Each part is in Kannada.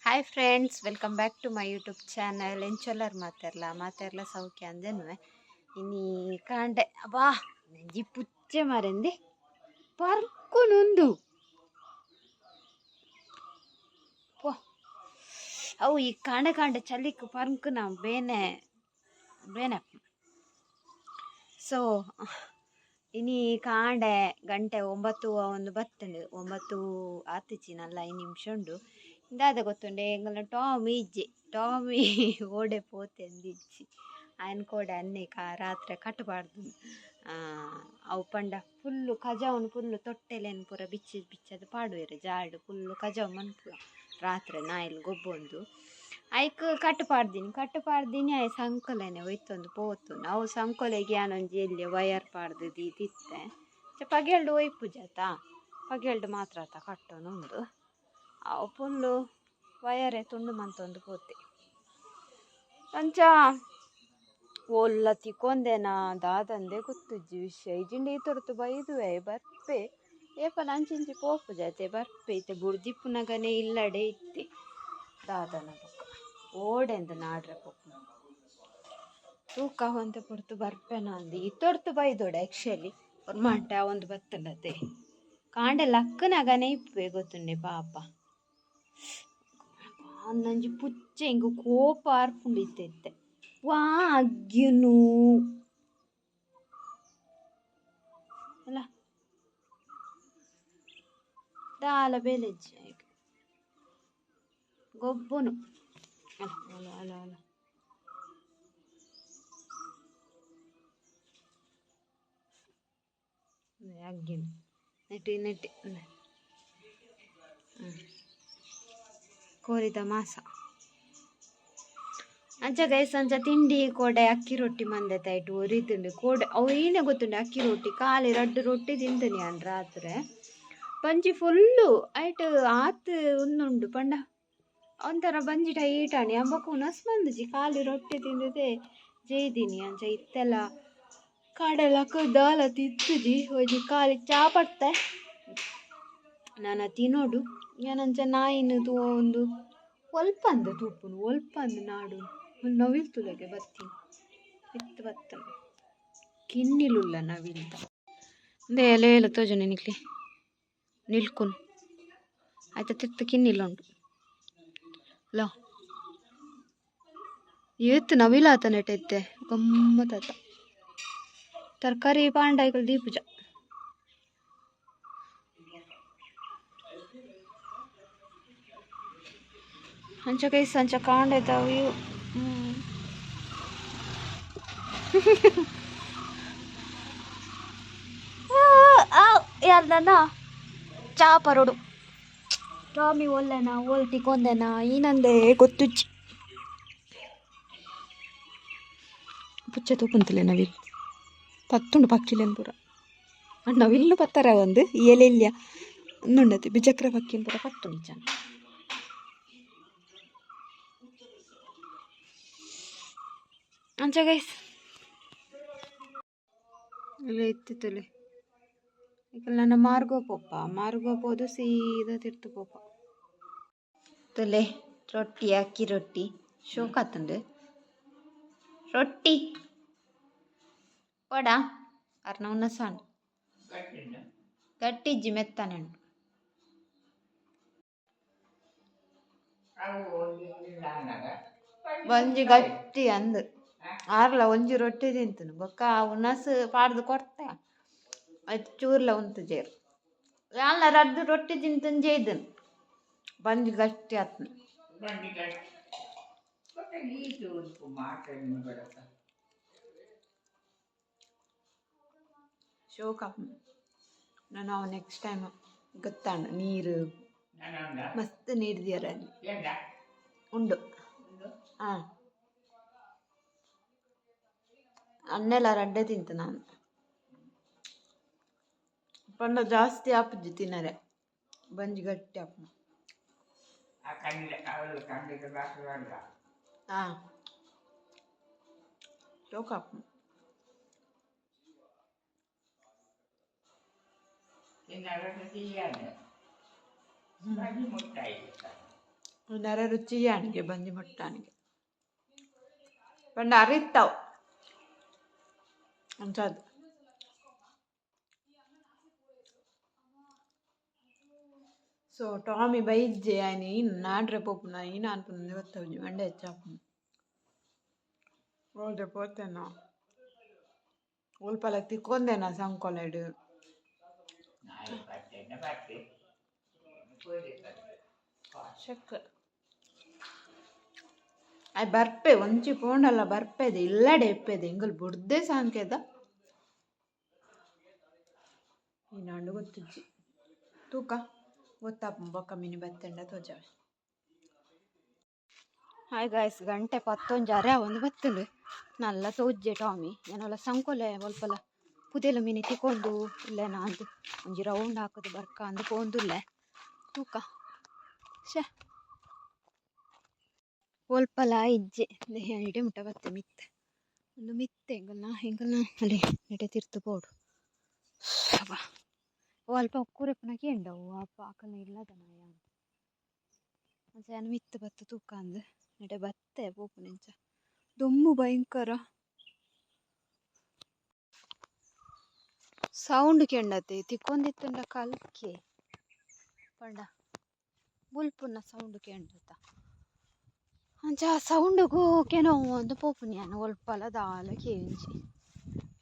Hi friends, welcome back to my YouTube channel. ಎಂಚೊಲ್ಲರು ಮಾತೆರ್ಲ ಸೌಖ್ಯ ಅಂದೇನು ಇನ್ನೀ ಕಾಂಡೆ ಅಬ್ಬಾ ನೆಂಜಿ ಪುಚ್ಚೆ ಮರೆಂದಿ ಪರ್ಕುನುಂದು ಪೋ ಅವು ಈ ಕಾಂಡೆ ಕಾಂಡೆ ಚಲಿಕ್ ಪರ್ಕು ನಾವು ಬೇನೆ ಬೇನೆ ಸೊ ಇನಿ ಕಾಂಡೆ ಗಂಟೆ 9 ಒಂದು ಬತ್ತುಂಡು 9 ಆತಿಚಿನಲ್ಲ 5 ನಿಮಿಷ ಉಂಡು ಇಂದಾದ ಗೊತ್ತುಂಡೆ ಎಂಗಲ ಟಾಮಿ ಓಡೆ ಪೋತೆ ಅಂದಿಜ್ಜಿ ఆయన ಕೂಡ ಅನ್ನಿಕ ರಾತ್ರಿ ಕಟ್ಟಬಾರ್ದು ಅವು ಪಂಡ ಫುಲ್ಲು ಕಜಾವನು ಫುಲ್ಲು ತೊಟ್ಟೆಲೇನು ಪೂರ ಬಿಚ್ಚದು ಪಾಡುವೆರು ಜಾಡು ಫುಲ್ಲು ಕಜಾವ್ ಮನ್ಪುರ ರಾತ್ರಿ ನಾಯಿಲ್ ಗೊಬ್ಬೊಂದು ಐಕ್ ಕಟ್ಟಪಾಡ್ದಿನಿ ಆಯ್ ಸಂಕೊಲೆನೆ ಒಯ್ತೊಂದು ಪೋತುಂಡು ಅವು ಸಂಕೊಲೆಗೆ ಯಾನೊಂಜಿ ಎಲ್ಲಿ ವಯರ್ ಪಾಡ್ದು ತಿತ್ತೆ ಪಗೆಲ್ಡು ಒಯ್ಪುಜಾತ ಪಗೆಲ್ಡು ಮಾತ್ರ ಆತ ಕಟ್ಟೋನುಂಡು ಅವು ಫುಲ್ಲು ವಯರೇ ತುಂಡು ಮಂತೊಂದು ಪೋತೆ ಅಂಚ ಒಲ್ಲ ತಿಕ್ಕೊಂದೇನ ದಾದಂದೆ ಗೊತ್ತುಜ್ಜಿ ವಿಷಯ ಇಜಿಂಡೆ ಈ ತೊಡ್ತು ಬೈದುವೆ ಬರ್ಪೆ ಏಪನ ಅಂಚಿಂಚಿ ಪೋಪು ಜಾತೆ ಬರ್ಪೆ ಇತ್ತೆ ಬುಡ್ದಿಪ್ಪುನಗನೆ ಇಲ್ಲಡೆ ಇತ್ತೆ ದಾದನ ಬೊಕ್ಕ ಓಡೆಂದ ನಾಡ್ರೆ ಪೊಪ್ಪು ತೂಕ ಹೊಂತೆ ಪೊಡ್ತು ಬರ್ಪೆನ ಅಂದು ಈ ತೊಡ್ತು ಬೈದೋಡೆ ಆ್ಯಕ್ಚುಲಿ ಅವ್ರ ಮಂಟ ಒಂದು ಬತ್ತಲತೆ ಕಾಂಡೆ ಲಕ್ಕನಗನೆ ಇಪ್ಪೆ ಗೊತ್ತುಂಡೆ ಪಾಪ ನಂಜಿ ಪುಚ್ಚೆ ಹಿಂಗೆ ಕೋಪ ಅರ್ಪುಂಡಿತ್ತೆ ವಾ ಅಗ್ಗಿನು ಅಲ್ಲ ದಾಲ ಬೆಲೆಜ್ಜಿ ಗೊಬ್ಬುನು ಅಲ್ಲ ಅಲ್ಲ ಅಲ್ಲ ಅಗ್ಗಿನು ನೆಟ್ಟಿ ಕೋರಿದ ಮಾಸ ಅಂಚ ಗೈಸ್ ಅಂಚ ತಿಂಡಿ ಕೋಡೆ ಅಕ್ಕಿ ರೊಟ್ಟಿ ಮಂದೆ ತಾಯ್ಟು ಒರಿತುಂಡು ಕೋಡೆ ಅವು ಏನೇ ಗೊತ್ತುಂಡು ಅಕ್ಕಿ ರೊಟ್ಟಿ ಖಾಲಿ 2 ರೊಟ್ಟಿ ತಿಂತೀನಿ ಅನ್ ರಾತ್ರಿ ಬಂಜಿ ಫುಲ್ಲು ಐಟ್ ಆತು ಉಂದುಂಡು ಪಂಡ ಒಂಥರ ಬಂಜಿ ಟೈಟಾಣಿ ಅಂಬಕು ನಸ್ ಬಂದುಜಿ ಖಾಲಿ ರೊಟ್ಟಿ ತಿಂದಿದೆ ಜೈದಿನಿ ಅಂಚ ಇತ್ತೆಲ್ಲ ಕಾಡೆಲ್ಲ ದಾಲ ತಿತ್ತುಜಿ ಹೋಜಿ ಖಾಲಿ ಚಾ ಪಡ್ತೆ ನಾನು ತಿನ್ನೋಡು ಏನಂಚ ನಾಯಿನ ಒಂದು ಒಲ್ಪಂದು ತೂಪುನು ಒಲ್ಪಂದು ನಾಡು ನವಿಲ್ತುಲೆಗೆ ಬತ್ತೀನಿ ಇತ್ತು ಬತ್ತ ಕಿನ್ನಿಲುಲ್ಲ ನವಿಲ್ತ ದೇ ಲೇಲ ತೋಜನೆ ನಿಕ್ಲಿ ನಿಲ್ಕುನು ಆಯ್ತಾ ತಿತ್ತು ಕಿನ್ನಿಲ್ಲ ಉಂಟು ಲೋ ಏತ್ತು ನವಿಲಾತ ನೆಟ್ಟೈತೆ ಗಮ್ಮತ್ತಾತ ತರಕಾರಿ ಪಾಂಡಾಯ್ಗಳು ದೀಪುಜ ಅಂಚ ಕೈ ಸಂಚ ಕಾಂಡೈತಾವ ಇವು ಯಾರ್ದನ ಚಾಪರೋಡು ಟಾಮಿ ಒಲ್ಲೆನ ಓಲ್ಟಿ ಕೊಂದೆನ ಏನಂದೆ ಗೊತ್ತುಚ್ಚಿ ಪುಚ್ಚ ತೂಪುಂತಲೆ ನವಿಲ್ ಪತ್ತುಂಡು ಪಕ್ಕಿಲೇನು ಪೂರ ನವಿಲ್ಲು ಪತ್ತರ ಒಂದು ಎಲೆಲ್ಯ ಒಂದುಂಡತಿ ಬಿಜಕ್ರ ಪಕ್ಕಿನ ಪೂರ ಪತ್ತುಂಡು ಜನ ಅಂಚ ಗೈಸ್ ಎಲ್ಲ ಇತ್ತಿತ್ತಲೆ ಈಗ ನನ್ನ ಮಾರ್ಗೋಪೋದು ಸೀದಾ ತಿರ್ತು ಪೋಪ ತೊಲೆ ರೊಟ್ಟಿ ಅಕ್ಕಿ ರೊಟ್ಟಿ ಶೋಕಾತುಂಡು ರೊಟ್ಟಿ ಓಡ ಅರ್ನ ಉನ್ನಸಾಂಡು ಗಟ್ಟಿಜ್ಜಿ ಮೆತ್ತನೆ ಉಂಟು ಒಂಜಿ ಗಟ್ಟಿ ಅಂದು ಆರ್ಲ ಒಂಜಿ ರೊಟ್ಟಿ ತಿಂತನು ಬೊಕ್ಕ ಉನ್ನಸ್ ಪಾಡ್ದು ಕೊಡ್ತೆ ಅದು ಚೂರ್ಲ ಉಂತು ಜೇರು ಯಾಲ ರಡ್ಡು ರೊಟ್ಟಿ ತಿಂತನು ಜೇದನು ಬಂಜಿ ಗಟ್ಟಿ ಆತ್ನು ಶೋಕ ನಾನು ನೆಕ್ಸ್ಟ್ ಟೈಮ್ ಗೊತ್ತಾಣ ನೀರು ಮಸ್ತ್ ನೀರು ದಿಯರ ಉಂಡು ಹಾಂ ಅನ್ನೆಲ್ಲ ರಡ್ಡೆ ತಿಂತು ನಾನು ಪಂಡ ಜಾಸ್ತಿ ಆಪುಜಿ ತಿನ್ನರೆ ಬಂಜಿ ಗಟ್ಟಿ ಆಪು ಹಾಂ ಶೋಕ ಆಪು ನರ ರುಚಿಯಾನಿಗೆ ಬಂದಿ ಮೊಟ್ಟಾನಿಗೆ ಪಂಡ ಅರಿತಾವ್ ಅಂಚದು ಸೊ ಟಾಮಿ ಬೈಜ್ಜೆ ಆಯ್ನ ಇನ್ನು ನಾಡ್ರೆ ಪೋಪುನ ಇನ್ನು ಅನ್ಪುನ ಗೊತ್ತವ್ಜಿ ಮಂಡೆ ಹೆಚ್ಚಾಪುನ ಹೋದೆ ಪೋತೆನ ಉಲ್ಪಲ ತಿಕ್ಕೊಂದೇನ ಸಂಕೊಲೆಡು ಶಕ್ಕ ಆಯ್ ಬರ್ಪೆ ಒಂಚಿ ಪೋಂಡಲ್ಲ ಬರ್ಪೆದೆ ಇಲ್ಲಡೆ ಎಪ್ಪೆದೆ ಎಂಗಲ್ ಬುಡ್ದೆ ಸಾಂಕೆದ ಈನಾಂಡು ಗೊತ್ತಿಜ್ಜಿ ತೂಕ ಗೊತ್ತಾಪ ಬೊಕ್ಕ ಮಿನಿ ಬತ್ತೆಂಡ ತೋಜಾವೆ ಹಾಯ್ ಗಾಯ್ಸ್ ಗಂಟೆ 11 ಒಂದು ಬತ್ತಲು ನಲ್ಲ ತೋಜ್ಜೆ ಟಾಮಿ ಏನಲ್ಲ ಸಂಕೊಲೆ ಒಲ್ಪಲ ಪುದೆಲ ಮೀನಿ ತಿಕ್ಕೊಂಡು ಇಲ್ಲೇನ ಅಂದು ಒಂಜಿ ರೌಂಡ್ ಹಾಕೋದು ಬರ್ಕ ಅಂದು ಪೋಂದುಲ್ಲೆ ತೂಕ ಶೇ ಒಲ್ಪಲ ಇಜ್ಜೆ ಇಡೆ ಮುಟ್ಟ ಬತ್ತೆ ಮಿತ್ತೆ ಒಂದು ಮಿತ್ತೆ ಎಂಗಲ್ನ ಅಲ್ಲಿ ನೆಟೆ ತಿರ್ತು ಪೋಡು ಅಲ್ಪ ಕುರೆಪನಕ್ಕೆ ಎಂಡವು ಅಪ್ಪ ಆಕಲ್ನ ಇಲ್ಲದ ನಾಯ ಅಂತ ಮಿತ್ತು ಬತ್ತು ತೂಕ ಅಂದು ನೆಟೆ ಬತ್ತೆ ಪೋಪು ನೆಂಚ ದೊಮ್ಮು ಭಯಂಕರ ಸೌಂಡ್ ಕೆಂಡತೆ ತಿಕ್ಕೊಂದಿತ್ತುಂಡ ಕಲ್ಕೆ ಪಂಡ ಬುಲ್ಪುನ ಸೌಂಡ್ ಕೆಂಡತ ಅಂಚ ಸೌಂಡ್ಗೂ ಕೆನವು ಒಂದು ಪೋಪುನಿ ಅನ್ನ ಒಲ್ಪಲ ದಾಲ ಕೇಂಜಿ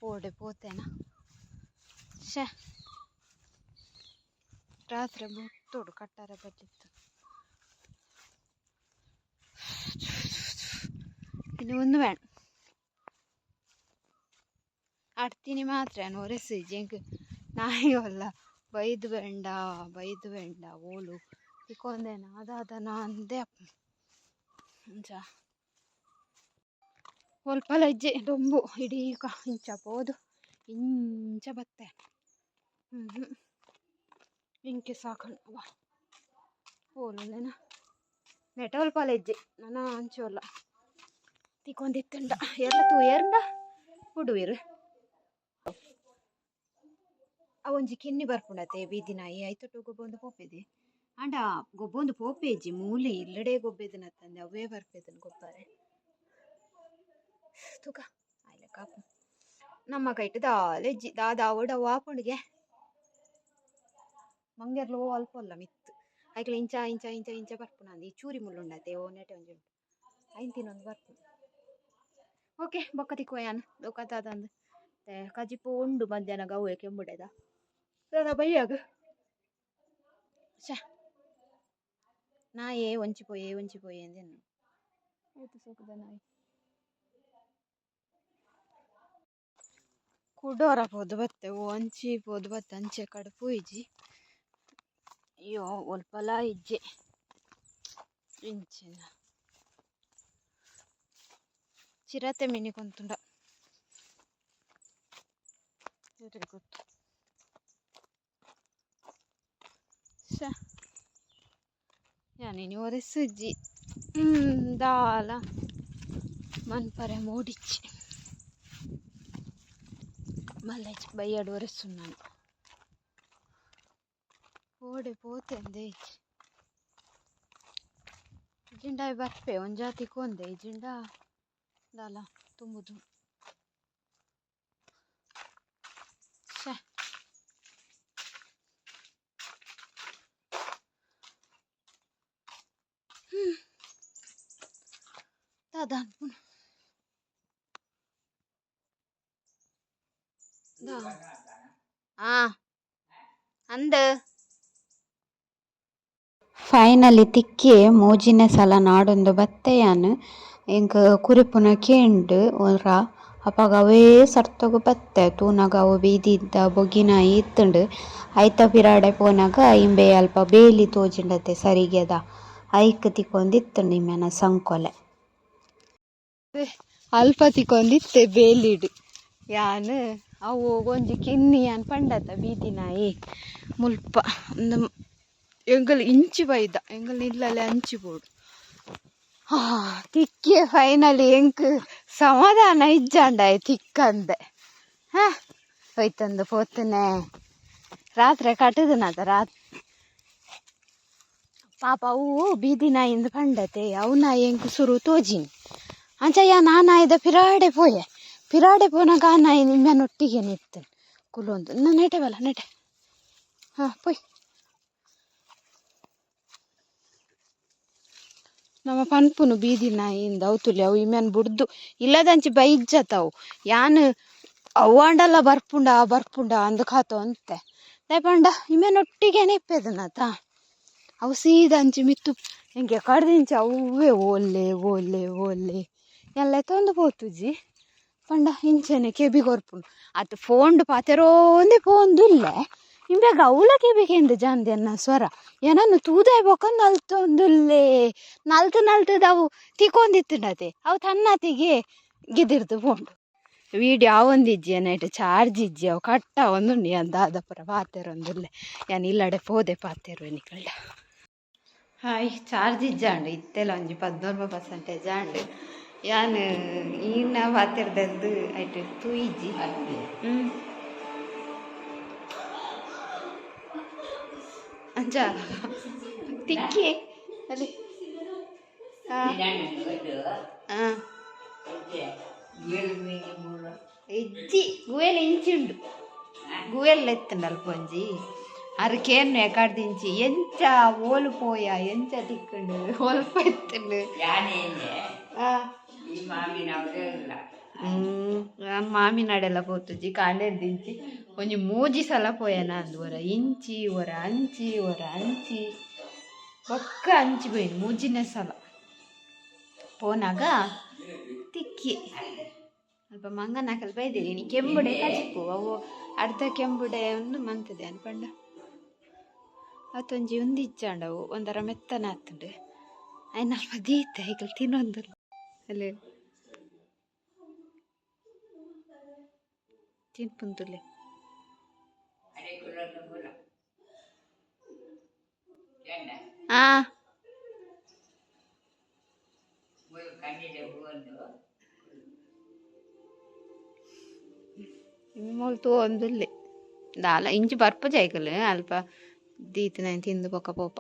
ಓಡೆ ಪೋತೆನ ಶೇ ರಾತ್ರಿ ಮುತ್ತೋಡು ಕಟ್ಟಾರೆ ಬಟ್ಟಿತ್ತು ಇನ್ನು ಒಂದು ಬೇಡ ಆಡ್ತೀನಿ ಮಾತ್ರ ಒರೆಸಿ ಜಂಕ್ ನಾಯಿವಲ್ಲ ಬೈದು ಬೇಂಡ ಓಲು ತಿಕ್ಕೊಂದೇನ ಅದಾದನ ಅಂದೆ ಅಂಚ ಒಲ್ಪಲ ಇಜ್ಜೆ ದೊಂಬು ಇಡೀ ಇಂಚ ಪೋದು ಇಂಚ ಬತ್ತೆ ಇಂಕೆ ಸಾಕಣ್ಣ ಓಲುಂದೇನ ನೆಟ ಒಲ್ಪಲ ಇಜ್ಜೆ ನನ್ನ ಅಂಚೋಲ್ಲ ತಿಕ್ಕೊಂದಿತ್ತಂಡ ಎಲ್ಲ ತೂಯರ್ಂಡ ಹುಡುವಿರು ಅವೊಂಜಿ ಕಿನ್ನಿ ಬರ್ಪುಂಡತೆ ಬೀದಿ ನಾಯಿ ಐತೊಟ್ಟು ಗೊಬ್ಬೊಂದು ಪೋಪೆದೆ ಅಂಡ ಗೊಬ್ಬೊಂದು ಪೋಪೇಜಿ ಮೂಲೆ ಇಲ್ಲಡೆ ಗೊಬ್ಬೆದನ ತಂದೆ ಅವೇ ಬರ್ಪೆದನ್ ಗೊಬ್ಬರೆ ತೂಕ ಆಯ್ಲೆ ಕಾಪು ನಮ್ಮ ಕೈಟ್ ದಾಲೆಜ್ಜಿ ದಾದಾವಡ ವಾಪುಂಡಿಗೆ ಮಂಗೆರ್ಲು ಅಲ್ಪಲ್ಲ ಮಿತ್ತು ಐಕ್ಲ ಇಂಚ ಬರ್ಪುನಂದು ಈ ಚೂರಿ ಮುಳ್ಳುಂಡತೆ ಓ ನೆಟೆ ಒಂಜಿ ಉಂಟು ಐಂತಿನೊಂದು ಬರ್ಪುಂಡು ಓಕೆ ಬೊಕ್ಕ ತಿಕ್ಕೋಯಾನು ದೊಕ್ಕದಾದಂದು ಕಜಿಪು ಉಂಡು ಮಧ್ಯಾಹ್ನ ಗವ್ವೆ ಕೆಂಬುಡೆದ ಬೈಯಾಗ ಶಾ ನಾಯೇ ಒಂಚಿಪೋಯೆ ಅಂದೇನು ಆಯ್ತು ಸೋಕದ ನಾಯಿ ಕುಡೋರ ಪೋದು ಬತ್ತೆ ಒಂಚಿ ಪೋದು ಬತ್ತೆ ಅಂಚೆ ಕಡುಪು ಇಜ್ಜಿ ಅಯ್ಯೋ ಒಲ್ಪಲ ಇಜ್ಜೆ ಇಂಚಿನ ಚಿರತೆ ಮೀನಿ ಕೊಂತುಂಡ ಗೊತ್ತು ಶಾ ಯಾನೇನಿ ಒರೆಸುಜ್ಜಿ ದಾಲ ಮನ್ಪರೆ ಮೋಡಿಚ್ಚಿ ಮಲ್ಲೆಚ್ಚಿ ಬೈಯಾಡು ಒರೆಸು ನಾನು ಓಡೆ ಪೋತೆ ಅಂದೆ ಜಿಂಡ ಬರ್ಪೆ ಒಂಜಾತಿ ಕೊಂದೆ ಜಿಂಡ ದಾಲ ತುಂಬುದು ಶೇ ದಾದಾನ್ ಪುನ ಅಂದ ಫೈನಲಿ ತಿಕ್ಕಿ ಮೋಜಿನ ಸಲ ನಾಡೊಂದು ಬತ್ತೆಯಾನು ಎಂಕ್ ಕುರಿಪುನ ಕೇಂಡು ಒರ ಅಪಾಗ ಅವೇ ಸರ್ತಗು ಬತ್ತೆ ತೂನಗ ಅವು ಬೀದಿದ್ದ ಬೊಗಿನ ಇತ್ತುಂಡು ಐತ ಪಿರಾಡೆ ಪೋನಾಗ ಇಂಬೆ ಅಲ್ಪ ಬೇಲಿ ತೋಜಿಂಡತೆ ಸರಿಗೆದ ಐಕ್ ತಿಕ್ಕೊಂದಿತ್ತುಂಡು ಇಮ್ಮೆನ ಸಂಕೊಲೆ ಅಲ್ಪ ತಿಕ್ಕೊಂದಿತ್ತೆ ಬೇಲಿಡು ಯಾನು ಅವು ಒಂಜಿ ಕಿನ್ನಿ ಯಾನ್ ಪಂಡತ ಬೀದಿ ನಾಯಿ ಮುಲ್ಪ ಎಂಗಲ್ ಇಂಚಿ ಬೈದ ಎಂಗಲ್ ನಿಲ್ಲಲೆ ಅಂಚಿ ಬೋಡು ತಿಕ್ಕಿ ಫೈನಲಿ ಎಂಕ್ ಸಮಾಧಾನ ಇಜ್ಜಾಂಡಾಯ್ ತಿಕ್ಕಂದೆ ಹೋಯ್ತಂದು ಪೋತನೆ ರಾತ್ರಿ ಕಟ್ಟದನದ ರಾತ್ರಿ ಪಾಪ ಅವು ಬೀದಿ ನಾಯಿಂದ ಪಂಡತೆ ಅವು ನಾಯಿ ಎಂಕು ಸುರು ತೋಜಿನಿ ಅಂಚಯ್ಯ ನಾ ನಾಯ್ದ ಪಿರಾಡೆ ಪೋನಾಗ ಆ ನಾಯಿ ನಿಮ್ಮನೊಟ್ಟಿಗೆ ನಿತ್ತನು ಕುಲೊಂದು ನಾ ನೆಟೆವಲ್ಲ ನೆಟೆ ಹಾಂ ಪೋಯ್ ನಮ್ಮ ಪನ್ಪುನು ಬೀದಿ ನಾಯಿಯಿಂದ ಅವತುಲಿ ಅವು ಇಮ್ಯಾನ್ ಬುಡ್ದು ಇಲ್ಲದಂಚಿ ಬೈಜ್ಜತ್ತವು ಯಾನು ಅವು ಅಂಡಲ್ಲ ಬರ್ಪುಂಡ ಅಂದು ಖಾತು ಅಂತೆ ಪಂಡ ಇಮ್ಯಾನೊಟ್ಟಿಗೆ ನೆಪ್ಪೆದನತ ಅವು ಸೀದಾ ಅಂಚಿ ಮಿತ್ತು ಹಿಂಗೆ ಕಡ್ದಿಂಚಿ ಅವೇ ಓಲೆ ಎಲ್ಲ ತೊಂದು ಪೋತುಜಿ ಪಂಡ ಇಂಚನೆ ಕೆಬಿ ಕೊರ್ಪುಂಡು ಅದು ಫೋಂಡು ಪಾತೆರೋಂದೆ ಪೋಂದುಲ್ಲೆ ಇಂಬೆಗ ಅವಳ ಕೆಬಿಗೆಂದು ಜಾಂದೆ ಅನ್ನ ಸ್ವರ ಏನನ್ನು ತೂದೆ ಬೊಕ ನಲ್ತೊಂದುಲ್ಲೆ ನಲ್ತದವು ತಿಕ್ಕೊಂದಿತ್ತುಂಡತೆ ಅವು ತನ್ನತಿಗೆ ಗಿದಿರ್ದು ಪೋಂಡು ವೀಡಿಯೋ ಅವೊಂದಿಜ್ಜಿ ನೈಟ್ ಚಾರ್ಜ್ ಇಜ್ಜಿ ಅವು ಕಟ್ಟ ಒಂದುಂಡು ಅಂದಾದ ಪುರ ಪಾತೆರೊಂದುಲ್ಲೆ ಯಾನು ಇಲ್ಲಡೆ ಪೋದೆ ಪಾತೆರು ಎನಿಕಳ್ಳ ಹಾಯ್ ಚಾರ್ಜ್ ಇಜ್ಜಾಂಡು ಇತ್ತೆಲ್ಲ ಒಂಜಿ 14% ಆಂಡು ಯಾನು ಈನ ಪಾತೆರ್ದದ್ದು ಆಯ್ತು ತೂಯಿಜ್ಜಿ ಅಂಚ ತಿಕ್ಕಿ ಅಲ್ಲಿ ಇಜ್ಜಿ ಗುವೆಲ್ ಇಂಚುಂಡು ಗುವೆಲ್ ಎತ್ತುಂಡು ಒಂಜಿ ಅರ್ಕೇನು ಎಕಾಡ್ದಿಂಚಿ ಎಂಚ ಓಲ್ಪೋಯ ಎಂಚ ತಿಕ್ಕಂಡು ಓಲ್ಪ ಎತ್ತುಂಡು ಮಾಮಿನಾಡೆಲ್ಲ ಪೋತುಜಿ ಕಾಂಡೆರ್ದಿಂಚಿ ಒಂಜಿ ಮೂಜಿ ಸಲ ಪೋಯನ ಅಂದು ಒರ ಇಂಚಿ ಒರ ಅಂಚಿ ಒಕ್ಕ ಅಂಚಿ ಪೋಯಿನಿ ಮೂಜಿನೇ ಸಲ ಪೋನಾಗ ತಿಕ್ಕಿ ಅಲ್ಪ ಮಂಗನಾಕಲ್ ಬೈದಿರಿ ನೀ ಕೆಂಬುಡೆ ಕಜಿಪ್ಪು ಅವು ಅರ್ಧ ಕೆಂಬುಡೆ ಒಂದು ಮಂತದೆ ಅನ್ಪಂಡ ಅತ್ತೊಂಜಿ ಇಚ್ಚಾಂಡವು ಒಂದರ ಮೆತ್ತನ ಆತುಂಡು ಅಯ್ನ ಅಲ್ಪ ದೀತ ಈಗ ತಿನ್ನೊಂದು ಅಲ್ಲೇ ತಿನ್ಪುಂತುಲೆ ಆ ಮೊಲ್ತು ಒಂದುಲ್ಲೆ ದಾಲ ಇಂಚು ಬರ್ಪ ಜೈಕಲ್ ಅಲ್ಪ ದೀತ ನಾನು ತಿಂದು ಪೊಕ್ಕ ಪೋಪ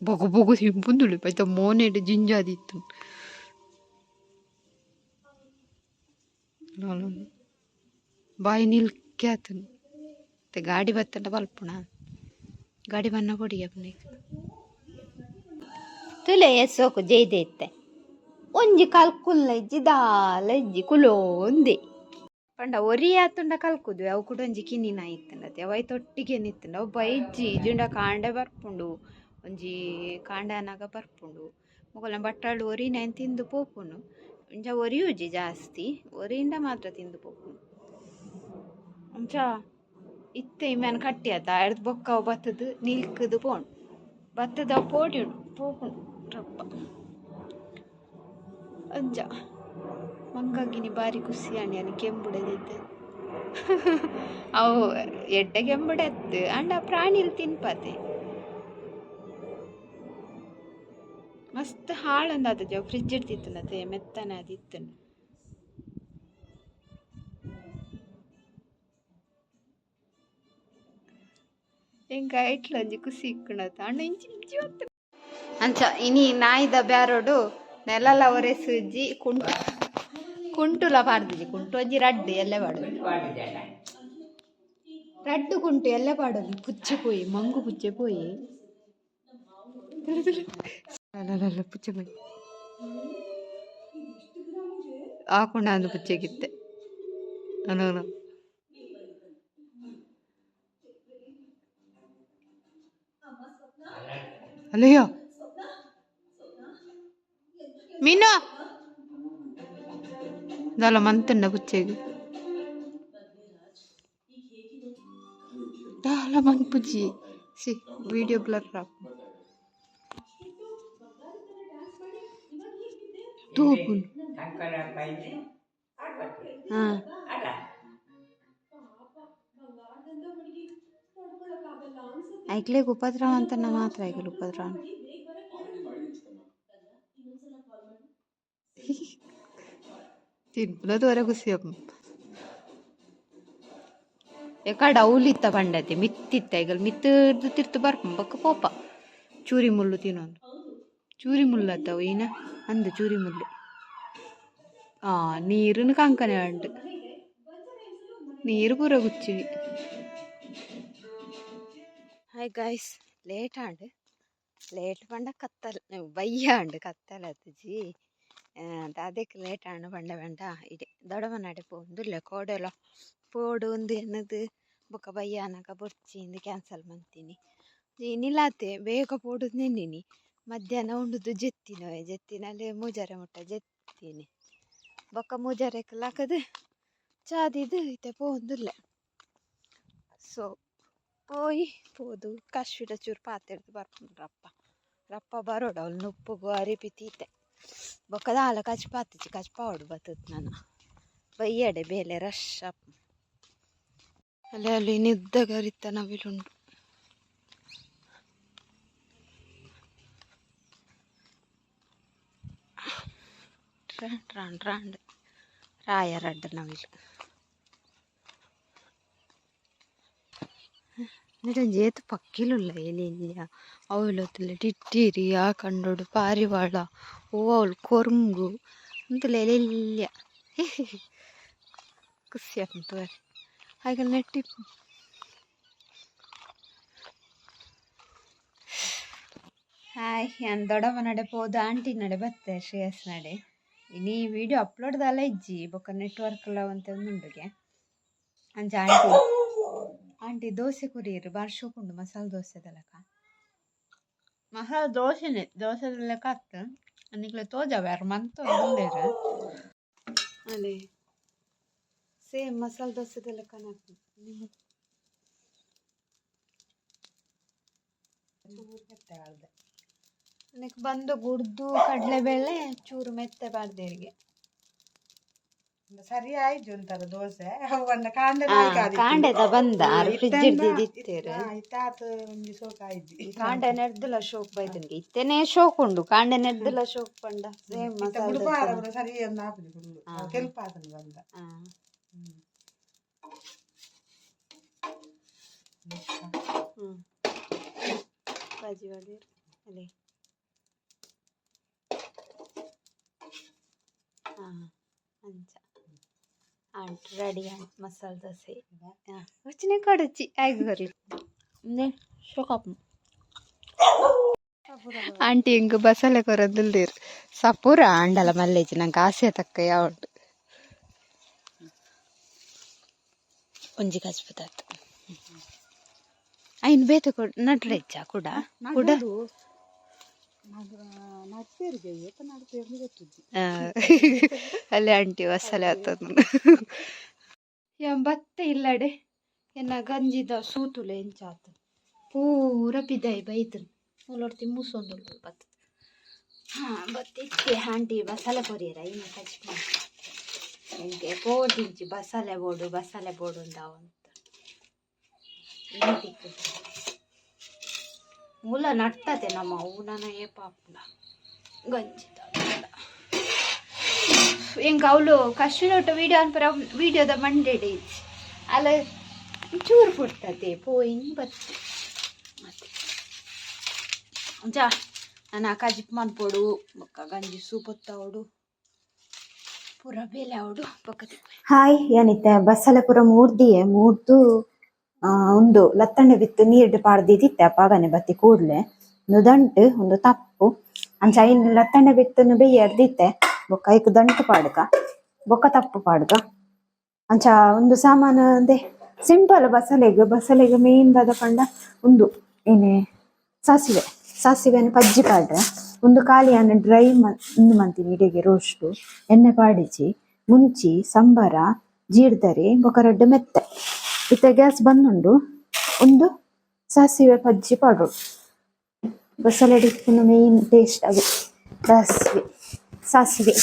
ಬೊಗು ತಿಂಪುಂದುಳ್ಳಿ ಪೈತ ಮೋನೆಡ್ ಜಿಂಜಾದಿತ್ತು ಬಾಯಿ ನಿಲ್ಕೆ ಆತನು ಮತ್ತೆ ಗಾಡಿ ಬತ್ತಂಡ ಬಲ್ಪುಣ ಗಾಡಿ ಬನ್ನ ಪೊಡಿ ಅಪ್ಪನ ತುಲೆ ಎಸೋಕು ಜೈದೆ ಇತ್ತೆ ಒಂಜಿ ಕಲ್ಕುಲ್ಲ ಇಜ್ಜಿ ದಾಲ ಇಜ್ಜಿ ಕುಲೋಂದೆ ಪಂಡ ಒರಿ ಆತುಂಡ ಕಲ್ಕುದು ಅವು ಕೂಡ ಒಂಜಿ ಕಿನ್ನಿನ ಇತ್ತಂಡತೆ ಅವು ತೊಟ್ಟಿಗೆ ನಿತ್ತಂಡ ಅವು ಬೈಜ್ಜಿ ಜುಂಡ ಕಾಂಡೆ ಬರ್ಪುಂಡು ಒಂಜಿ ಕಾಂಡನಾಗ ಬರ್ಪುಂಡು ಮೊಗಲ ಬಟ್ಟಾಳು ಒರಿನ ತಿಂದು ಪೋಪುಂಡು ಒಂಚ ಒರಿಯೂಜಿ ಜಾಸ್ತಿ ಒರಿಯಿಂದ ಮಾತ್ರ ತಿಂದು ಪೋಪುಂಡು ಒಂಚ ಇತ್ತೆ ಇಮ್ಯಾನ್ ಕಟ್ಟಿ ಆತ ಅರ್ದು ಬೊಕ್ಕ ಅವು ಬತ್ತದು ನಿಲ್ಕದು ಪೋಂಡು ಬತ್ತದ ಅವು ಪೋಡಿ ಪೋಪುಂಡು ರಪ್ಪ ಅಂಚ ಮಂಗಾಗಿನಿ ಬಾರಿ ಖುಷಿ ಅಣ್ಣ ಕೆಂಬುಡದಿದ್ದೆ ಅವು ಎಡ್ಡೆ ಕೆಂಬುಡತ್ತು ಅಂಡ ಪ್ರಾಣಿಲ್ ತಿನ್ಪತೆ ಮಸ್ತ್ ಹಾಳಂದಾದ ಜವ ಫ್ರಿಜ್ ಇಡ್ತಿತ್ತನತೆ ಮೆತ್ತನ ಅದಿತ್ತು ಹೆಂಗ ಇಟ್ಲೊಂಜಿ ಖುಷಿ ಇಕ್ಕಣತ ಅಣ್ಣ ಇಂಚಿ ಅಂಚ ಇನಿ ನಾಯಿದ ಬ್ಯಾರೋಡು ನೆಲಲ ಒರೆಸುಜ್ಜಿ ಕುಂಟುಲ ಪಾರ್ದಿಜಿ ಕುಂಟು ಒಂಜಿ ರಡ್ಡು ಎಲ್ಲೆ ಪಾಡೋದು ರಡ್ಡು ಕುಂಟು ಎಲ್ಲೆ ಪಾಡೋದು ಪುಚ್ಚೆ ಪೋಯಿ ಮಂಗು ಪುಚ್ಚೆ ಪೋಯಿ ಪುಚ್ಚೆ ಪೋಯಿ ಆಕೊಂಡ ಅಂದು ಪುಚ್ಚೆಗಿತ್ತೆ ಅನೋನ ಅಲ್ಲಯ್ಯ ಮೀನು ದಾಲ ಮಂತನ್ನ ಪುಚ್ಚೆಗೆ ದಾಲ ಮನ್ ಪುಜ್ಜಿ ಸಿ ವಿಡಿಯೋ ಬ್ಲರ್ ತೂಪುನ್ ಹಾಂ ಐಕ್ಲೆಗ್ ಉಪದ್ರವ ಅಂತ ಮಾತ್ರ ಐಕಲ್ ಉಪದ್ರವ ತಿನ್ಪುಲದವರೆ ಖುಷಿಯಪ್ಪ ಎಕಡ ಅವಲಿತ್ತ ಪಂಡತೆ ಮಿತ್ತಿತ್ತ ಈಗ ಮಿತ್ತು ತಿರ್ತು ಬರ್ಪ ಬೊಕ್ಕ ಪೋಪ ಚೂರಿ ಮುಳ್ಳು ತಿನ್ನೊಂದು ಚೂರಿ ಮುಳ್ಳು ಅತ್ತವು ಈನ ಅಂದು ಚೂರಿ ಮುಳ್ಳು ನೀರನ್ನು ಕಂಕನೆ ಉಂಟು ನೀರು ಪೂರ ಗುಚ್ಚಿವಿ. ಹಾಯ್ ಗಾಯ್ಸ್, ಲೇಟ್ ಆಂಡು ಲೇಟ್ ಪಂಡ ಕತ್ತಲ್ ಬಯ್ಯ ಉಂಡು ಕತ್ತಲ್ ಅತ್ತಜಿ ಅದಕ್ಕೆ ಲೇಟ್ ಆಂಡು ಪಂಡ ಪಂಡ ಇದೆ ದೊಡಮನಾಡೆ ಪೋಂದುಲ್ಲ ಕೋಡೆಲ ಪೋಡು ಒಂದು ಎನ್ನದು ಬೊಕ್ಕ ಬಯ್ಯಾನಕ ಬೊರ್ಚಿಂದು ಕ್ಯಾನ್ಸಲ್ ಮಾಡ್ತೀನಿ ನಿಲಾತೆ ಬೇಗ ಪೋಡುದು ನೆನ್ನಿನಿ ಮಧ್ಯಾಹ್ನ ಉಂಡುದು ಜೆತ್ತಿನಲ್ಲಿ ಮೂಜಾರೆ ಮುಟ್ಟ ಜೆತ್ತೀನಿ ಬೊಕ್ಕ ಮೂಜಾರೆಕ್ ಲಾಕದು ಚಾದಿದು ಇತ್ತೆ ಪೋಂದುಲ್ಲ. ಸೊ ಪೋಯಿ ಪೋದು ಕಶ್ವಿಡ ಚೂರು ಪಾತೆಡ್ದು ಬರ್ಪುಂಡು ರಪ್ಪ ಬರೋಡು ಅವಳು ನುಪ್ಪುಗು ಅರಿಪಿ ತೀತೆ ಬೊಕ್ಕದ ಹಾಲ ಕಚ್ ಪಾತಿಚ್ಚಿ ಕಚ್ ಪಾವಡು ಬತ್ತದ ನಾನು ಬಯ್ಯಡೆ ಬೇಲೆ ರಶ್ ಅಪ್ ಅಲ್ಲಿ ನಿದ್ದಗರಿತ ನವಿಲುಂಡು. ರಾಂಡ್ ರಾಯರಡ್ಡ ನವಿಲು ಜೇತು ಪಕ್ಕಿಲುಲ್ಲ ಎಲಿಯ ಅವಲೊತ್ತಲೆ ಟಿಟ್ಟಿರಿ ಆ ಕಂಡೋಡು ಪಾರಿವಾಳ ಅವಳು ಕೊರ್ಮುಗು ಅಂತಲ್ಲ ಎಲೆಲ್ಯ ಖುಷಿ ಆಗ್ತು ಹಾಗೆ ನೆಟ್ಟಿ ಹಾಯ್ ನಾನು ದೊಡ್ಡಮ್ಮ ನಡೆ ಪೋದು ಆಂಟಿ ನಡೆ ಬತ್ತೆ ಶ್ರೇಯಸ್ ನಡೆ ಇನ್ನು ಈ ವಿಡಿಯೋ ಅಪ್ಲೋಡ್ದಲ್ಲ ಇಜ್ಜಿ ಬೊಕ್ಕ ನೆಟ್ವರ್ಕ್ ಎಲ್ಲ ಅಂತ ಉಂಡುಗೆ ಅಂಚ ಆಂಟಿ ದೋಸೆ ಕುರಿಯರು ಬಾರಿ ಶೋಕುಂಡು ಮಸಾಲೆ ದೋಸೆದಲ್ಲಕ ಮಸಾಲೆ ದೋಸೆದಲ್ಲಕ ಅತ್ತ ಅನ್ನಿಕ್ಲೆ ತೋಜಾವ ಯಾರು ಮಂತು ಮುಂದೇರು ಅದೇ ಸೇಮ್ ಮಸಾಲೆ ದೋಸೆದಲ್ಲಕ ನನಗೆ ಬಂದು ಗುಡ್ದು ಕಡಲೆಬೇಳೆ ಚೂರು ಮೆತ್ತೆ ಬಾರ್ದೇರಿಗೆ ಸರಿ ಆಯ್ತು ಒಂಥರ ದೋಸೆ ಕಾಂಡೆದ ಬಂದ ಫ್ರಿಜ್ ಇಡ್ದಿತ್ತೇರು ಕಾಂಡೆ ನೆಡ್ದಿಲ್ಲ ಶೋಕ್ ಬೈದನ್ಗೆ ಇತ್ತೇನೆ ಶೋಕ್ ಉಂಡು ಕಾಂಡೆ ನೆಡ್ದಿಲ್ಲ ಶೋಕ್ ಪಂಡ ಸೇಮ್ ಮಸಾಲೆ ಸರಿ ಕೆಲ್ಪ ಬಂದ ಬಾಜಿ ಹೊಡೆಯರು ಅಲ್ಲೇ ಅಂಚ ant ready ant masala dosa వచ్చిన కొడచి ఆగిగొర్లు ಶೋಕಪ್ಪ ಆಂಟಿ ಹಿಂಗ ಬಸಳೆ ಕೊರದಿಲ್ದಿರು ಸಪೂರ ಅಂಡಲ ಮಲ್ಲೇಜಿ ನಂಗೆ ಆಸೆ ತಕ್ಕ ಯಾವಟ್ಟು ಒಂಜಿ ಕಚ್ಪುತಾತು ಐನ್ ಬೇತೆ ಕೊಡ್ ನಟ್ರೆಚ್ಚ ಕೂಡ ಕೂಡ ಅಲ್ಲೇ ಆಂಟಿ ಬಸಳೆ ಆತದ ಬತ್ತೆ ಇಲ್ಲಡೆ ಎನ್ನ ಗಂಜಿದ ಸೂತುಲೆ ಎಂಚಾತ ಪೂರ ಪಿದಾಯಿ ಬೈತನ್ ಮೂಲೊಡ್ತಿ ಮೂಸೊಂದು ಬತ್ತ ಬತ್ತಿಕ್ಕೆ ಆಂಟಿ ಬಸಳೆ ಕೊರಿಯರ ಇನ್ನು ಕಚ್ ನನಗೆ ಪೋದಿಂಚಿ ಬಸಳೆ ಬೋಡು ಉಂಡಾವ ಅಂತ ಮೂಲ ನಡ್ತದೆ ನಮ್ಮ ಊನನ ಏ ಪಾಪುನ ಗಂಜಿದ ಎಂಗ ಅವಳು ಕಷ್ಟನೊಟ್ಟು ವಿಡಿಯೋ ಅನ್ಪರ ವಿಡಿಯೋದ ಮಂಡೇ ಡೇಸ್ ಅಲ್ಲ ಚೂರು ಕೊಡ್ತದೆ ಪೋಯಿಂಗ್ ಬತ್ತೆ ಮತ್ತೆ ಜಾ ನಾನು ಕಜಿಪ್ ಮನ್ಪೋಡು ಬೊಕ್ಕ ಗಂಜಿ ಸೂಪ್ ಹೊತ್ತವಡು ಪೂರ ಬೇಲೆ ಅವಡು ಬೊಕ್ಕ ಹಾಯ್ ಏನಿತ್ತೆ ಬಸ್ಸಲ್ಲ ಪೂರ ಮೂರ್ದು ಉಂಡು ಲತ್ತಂಡೆ ಬಿತ್ತು ನೀರ್ಡು ಪಾಡ್ದಿದ್ದಿತ್ತೆ ಅಪ್ಪಾಗನೆ ಬತ್ತಿ ಕೂಡ್ಲೆ ದಂಟು ಒಂದು ತಪ್ಪು ಅಂಚ ಐನ್ ಲತ್ತಂಡೆ ಬಿತ್ತನು ಬೇಯರ್ದಿತ್ತೆ ಬೊಕ್ಕ ಐಕ್ ದಂಟು ಪಾಡ್ಗ ಬೊಕ್ಕ ತಪ್ಪು ಪಾಡ್ಗ ಅಂಚ ಒಂದು ಸಾಮಾನು ಅಂದೆ ಸಿಂಪಲ್ ಬಸಲೆಗೆ ಮೇನ್ ದಾದ ಪಂಡ ಒಂದು ಏನೇ ಸಾಸಿವೆಯನ್ನು ಪಜ್ಜಿ ಪಾಡ್ರೆ ಒಂದು ಖಾಲಿಯನ್ನು ಡ್ರೈ ಒಂದು ಮಂತೀನಿ ಇಡೆಗೆ ರೋಸ್ಟು ಎಣ್ಣೆ ಪಾಡಿಸಿ ಮುಂಚಿ ಸಂಬಾರ ಜೀರ್ದರಿ ಬೊಕ್ಕ ರಡ್ಡು ಮೆತ್ತೆ ಇತ್ತ ಗ್ಯಾಸ್ ಬಂದುಂಡು ಒಂದು ಸಾಸಿವೆ ಪಜ್ಜಿ ಪಾಡು ಬಸಳೆ ಡಿಪ್ಪಿನ ಮೇನ್ ಟೇಸ್ಟ್ ಅದು ಸಾಸಿವೆ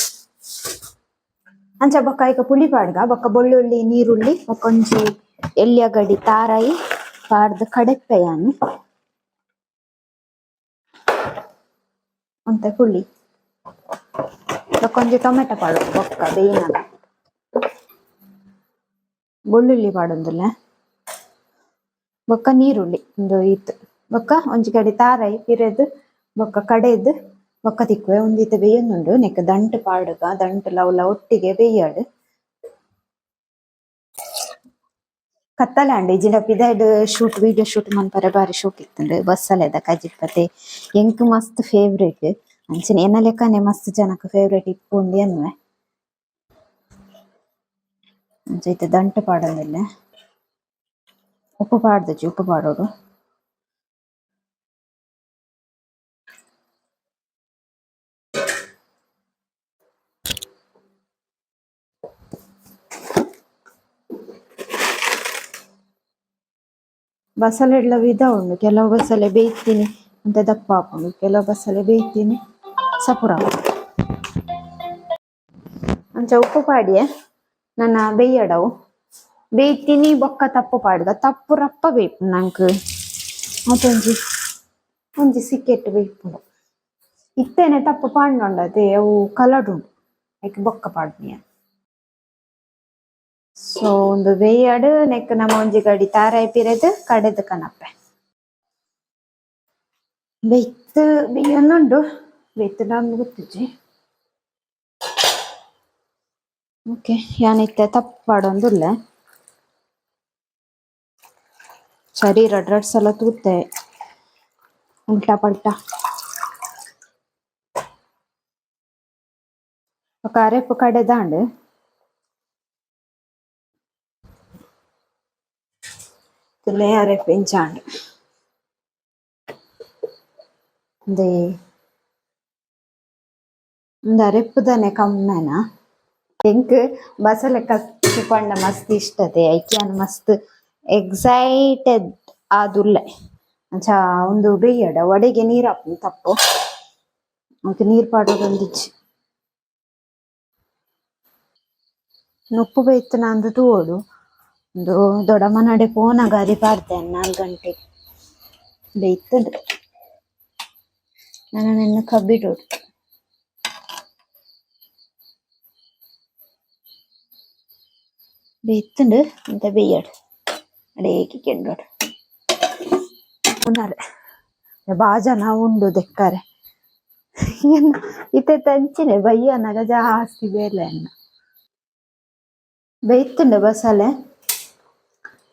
ಅಂಚ ಬೊಕ್ಕ ಈಗ ಪುಳಿ ಪಾಡ್ಗ ಬೊಕ್ಕ ಬೆಳ್ಳುಳ್ಳಿ ನೀರುಳ್ಳಿ ಬೊಕ್ಕೊಂಜಿ ಎಲ್ಲಿಯಗಡಿ ತಾರಾಯಿ ಪಾಡ್ದು ಕಡೆಪ್ಪೆಯನ್ನು ಅಂತ ಪುಳಿ ಬೊಕ್ಕೊಂಜಿ ಟೊಮೆಟೊ ಪಾಡು ಬೊಕ್ಕ ಬೇಯಿನಾಗ ಬೆಳ್ಳುಳ್ಳಿ ಪಾಡೊಂದುಲ್ಲ ಬೊಕ್ಕ ನೀರುಳ್ಳಿ ಒಂದು ಇತ್ತು ಬೊಕ್ಕ ಒಂಜಿ ಕಡೆ ತಾರೈ ಪಿರೆದ್ ಬೊಕ್ಕ ಕಡೆದ್ ಬೊಕ್ಕ ತಿಕ್ಕುವೆ ಒಂದೀತ ಬೇಯೊಂದುಂಡು ನೆಕ್ ದಂಟ್ ಪಾಡುಗ ದಂಟ್ ಲವ್ಲ ಒಟ್ಟಿಗೆ ಬೇಯ್ಯಾಡ್ ಕತ್ತಲೆ ಅಂಡ್ ಇಜಿಂಡ ಪಿದಾಯ್ಡ್ ಶೂಟ್ ವಿಡಿಯೋ ಶೂಟ್ ಮನ್ಪರೆ ಬಾರಿ ಶೋಕ್ ಇತ್ತಂಡ್ ಬಸ್ಸಲೆದ ಕಜಿಪ್ಪತೆ ಎಂಕ್ ಮಸ್ತ್ ಫೇವ್ರೇಟ್ ಅಂಚನೆ ಎನ್ನ ಲೆಕ್ಕನೆ ಮಸ್ತ್ ಜನಕ್ ಫೇವ್ರೇಟ್ ಇಪ್ಪುಂಡು ಎನ್ನುವೆ ಅಂಚೈತೆ ದಂಟ್ ಪಾಡೊಂದುಲ್ಲೆ ಉಪ್ಪು ಪಾಡ್ದಜಿ ಉಪ್ಪು ಪಾಡೋಡು ಬಸಳೆಡ್ಲ ವಿಧ ಉಂಡು ಕೆಲವು ಬಸಳೆ ಬೇಯ್ತೀನಿ ಅಂತ ದಪ್ಪ ಹಾಕೊಂಡು ಕೆಲವು ಬಸಳೆ ಬೇಯ್ತೀನಿ ಸಪುರ ಅಂಚ ಉಪ್ಪು ಪಾಡಿಯೆ ನನ್ನ ಬೇಯ್ಯಡವು ಬೇಯ್ತೀನಿ ಬೊಕ್ಕ ತಪ್ಪು ಪಾಡ್ದ ತಪ್ಪು ರಪ್ಪ ಬೇಯ್ಪು ನಂಕ್ ಒಂಜಿ ಸಿಕ್ಕೆಟ್ ಬೇಯ್ಪುಂಡು ಇತ್ತೇನೆ ತಪ್ಪು ಪಾಂಡೊಂಡದೆ ಅವು ಕಲಡುಂಡು ಐಕ್ ಬೊಕ್ಕ ಪಾಡ್ನಿಯ ಸೊ ಒಂದು ಬೇಯ್ಯಾಡ್ ನೆಕ್ ನಮ್ಮ ಒಂಜಿ ಗಡಿ ತಾರಾಯಿ ಪಿರೆದ್ ಕಡೆದ್ ಕನಪ್ಪೆ ಬೇಯ್ತ್ ಬೇಯೊಂದುಂಡು ಬೇಯ್ತ್ ನಂದು ಗೊತ್ತಿಜ್ಜಿ ಓಕೆ ಯಾನಿತ್ತೆ ತಪ್ಪು ಪಾಡೊಂದುಲ್ಲೆ ಶರೀರ ಡ್ರಡ್ಸ್ ಎಲ್ಲ ತೂತೆ ಉಲ್ಟಾ ಪಲ್ಟಾ ఒక అరెపు కడేదాండు తులే అరెపు ఇంచాండు దే ಅರೆಪ್ಪುದನೆ ಕಮ್ಮೆನ ಎಂಕ್ ಬಸಳೆ ಕಚ್ಚಿ ಪಂಡ ಮಸ್ತ್ ಇಷ್ಟತೆ ಐಕ್ಯಾನ್ ಮಸ್ತ್ ಎಕ್ಸೈಟೆಡ್ ಆದುಲ್ಲೆ ಅಂಚ ಒಂದು ಬೇಯ್ಯಡ ಒಡೆಗೆ ನೀರ್ ಹಾಪುಂಡು ತಪ್ಪು ಮತ್ತೆ ನೀರ್ ಪಾಡೋದೊಂದಿಜ್ಜಿ ಉಪ್ಪು ಬೇಯ್ತು ನಂದು ತೂವೋಡು ಒಂದು ದೊಡ್ಡಮ್ಮನಡೆ ಪೋನ ಗಾದಿ ಪಾಡ್ದೆ 4 ಗಂಟೆಗೆ ಬೇಯ್ತದೆ ನಾನು ನಿನ್ನ ಕಬ್ಬಿಡೋಡು ಬೇಯ್ತುಂಡು ಅಂತ ಬೇಯ್ಯಾಡು ಅಡೇಕಿ ಕೆಂಡೋಡು ಉನ್ನಾರೆ ಬಾಜನ ಉಂಡು ದೆಕ್ಕರೆ ಇತ್ತೆ ತಂಚಿನೆ ಬಯ್ಯನಗ ಜಾಸ್ತಿ ಬೇಲೆ ಅನ್ನ ಬೇಯ್ತುಂಡು ಬಸಳೆ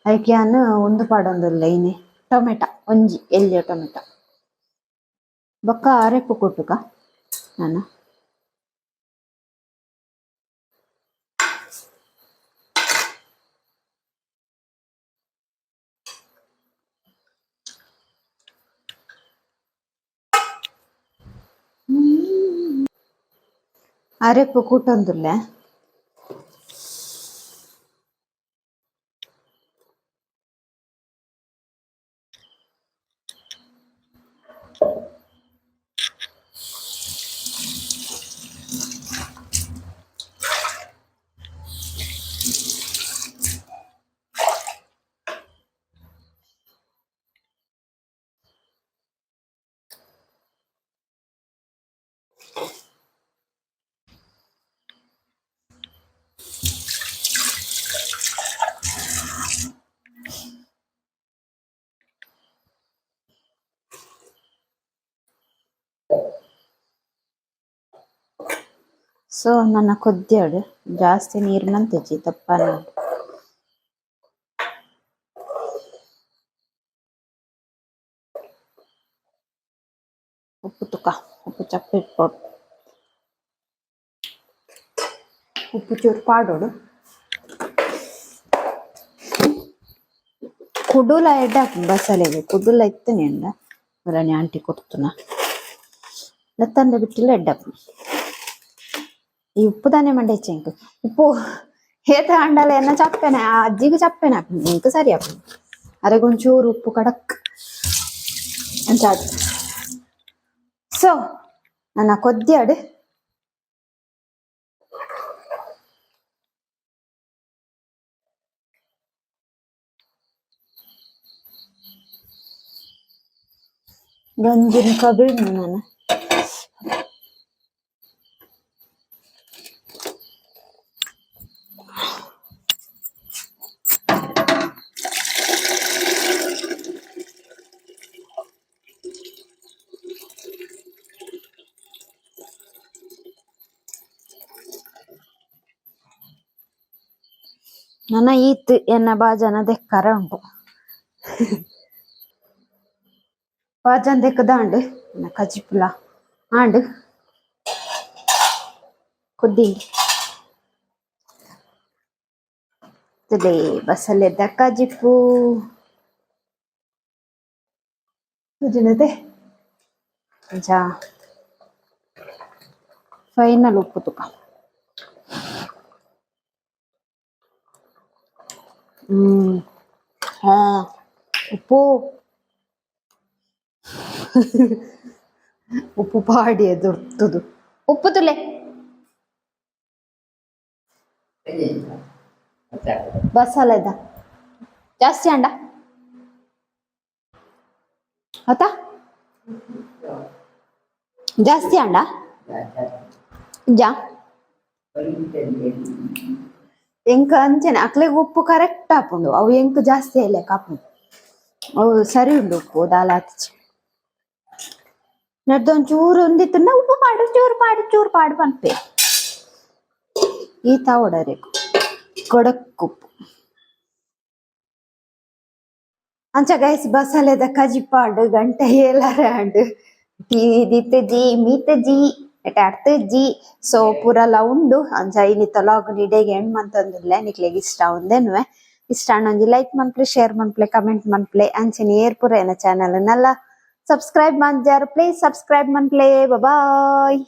ಐಕ್ಯಾನ್ ಒಂದು ಪಾಡೊಂದುಲ್ಲೆ ಇನಿ ಟೊಮೆಟೊ ಒಂಜಿ ಎಲ್ಯ ಟೊಮೆಟೊ ಬೊಕ್ಕ ಅರೆಪು ಕೊಟ್ಟುಕ ನಾನು ಅರೆಪು ಕೂಟೊಂದುಲ್ಲೆ ಸೊ ನನ್ನ ಕೊದ್ಯಾಡು ಜಾಸ್ತಿ ನೀರು ಮಂತೆಜಿ ತಪ್ಪನ ಉಪ್ಪು ತುಕ ಉಪ್ಪು ಚಪ್ಪೆ ಇಟ್ಕೊಡು ಉಪ್ಪು ಚೂರು ಪಾಡೋಡು ಕುಡುಲ ಎಡ್ಡ ಬಸಳೆಗೆ ಕುಡುಲ ಇತ್ತನೆ ಅಂಡ ಅವರನೆ ಆಂಟಿ ಕೊಡ್ತುನ ಲತ್ತಂಡ ಬಿಟ್ಟಿಲ್ಲ ಎಡ್ಡಪ್ಪ ಈ ಉಪ್ಪು ತಾನೆ ಮಂಡೆ ಚೆಂಕ್ ಉಪ್ಪು ಹೇತ ಅಂಡಲ ಎನ್ನ ಚಪ್ಪೆನೆ ಆ ಅಜ್ಜಿಗೆ ಚಪ್ಪೆನೆ ಹಾಕು ನಿಂಕು ಸರಿ ಹಾಕು ಅರೆಗೊಂಚೂರು ಉಪ್ಪು ಕಡಕ್ ಅಂತ ಸೊ ನನ್ನ ಕೊದ್ಯಾಡು ಗಂಜಿನ ಕಬಿಡ್ ನಾನು ನನ್ನ ಈತ್ ಎನ್ನ ಬಾಜನ ದೆಕ್ಕರ ಉಂಟು ಬಾಜನ್ ದೆಕ್ಕದಾಂಡ್ ಕಜಿಪುಲ ಆಂಡ್ ಕುದ್ದಿ ತುಲೆ ಬಸಲೆದ ಕಜಿಪು ತುಜಿನದೆ ಜಾ ಫೈನಲ್ ಉಪ್ಪು ತುಕ ಹಾ ಉಪ್ಪು ಉಪ್ಪು ಪಾಡಿ ದೊಡ್ಡದು ಉಪ್ಪು ತುಲೆ ಬಸಲೆದ ಜಾಸ್ತಿ ಅಂಡ ಆತಾ ಜಾಸ್ತಿ ಅಂಡ ಜಾ ಎಂಕ ಅಂಚನೆ ಅಕ್ಲೆಗ್ ಉಪ್ಪು ಕರೆಕ್ಟ್ ಹಾಪುಂಡು ಅವು ಎಂಕ್ ಜಾಸ್ತಿ ಆಯ್ಲೆ ಕಾಪುಂಡು ಅವು ಸರಿ ಉಂಡು ಉಪ್ಪು ದಾಲ ಹಚ್ಚಿ ನಡ್ದೊಂಚೂರು ಉಂದಿತ್ತು ಉಪ್ಪು ಪಾಡು ಚೂರು ಪಾಡು ಪನ್ಪೆ ಈ ತಾವಡರೇಕು ಕೊಡಕ್ ಉಪ್ಪು ಅಂಚ ಗೈಸ್ ಬಸಲೆದ ಕಜಿಪಾಂಡು ಗಂಟೆ ಏಲಾರಾಂಡು ಟಿವಿ ದಿತ್ತಜಿ ಮೀತಜಿ ಅರ್ಥಜ್ಜಿ ಸೊ ಪೂರಲ ಉಂಡು ಅಂಚ ಇನ್ನಿತ್ತ ಲಾಗ್ ನಿಡೆಗೆ ಹೆಣ್ ಮಂತಂದುಲ್ಲೆ ನಿಕ್ಲೆಗ್ ಇಷ್ಟ ಉಂದೆನುವೆ ಇಷ್ಟ ಒಂಜಿ ಲೈಕ್ ಮನ್ಪ್ಲೆ ಶೇರ್ ಮನ್ಪ್ಲೆ ಕಮೆಂಟ್ ಮನ್ಪ್ಲೆ ಅಂಚನೆ ಏರ್ ಪೂರ ಏನ channel Nalla subscribe ಮಂಜಾರು please subscribe ಮನ್ಪ್ಲೆ bye.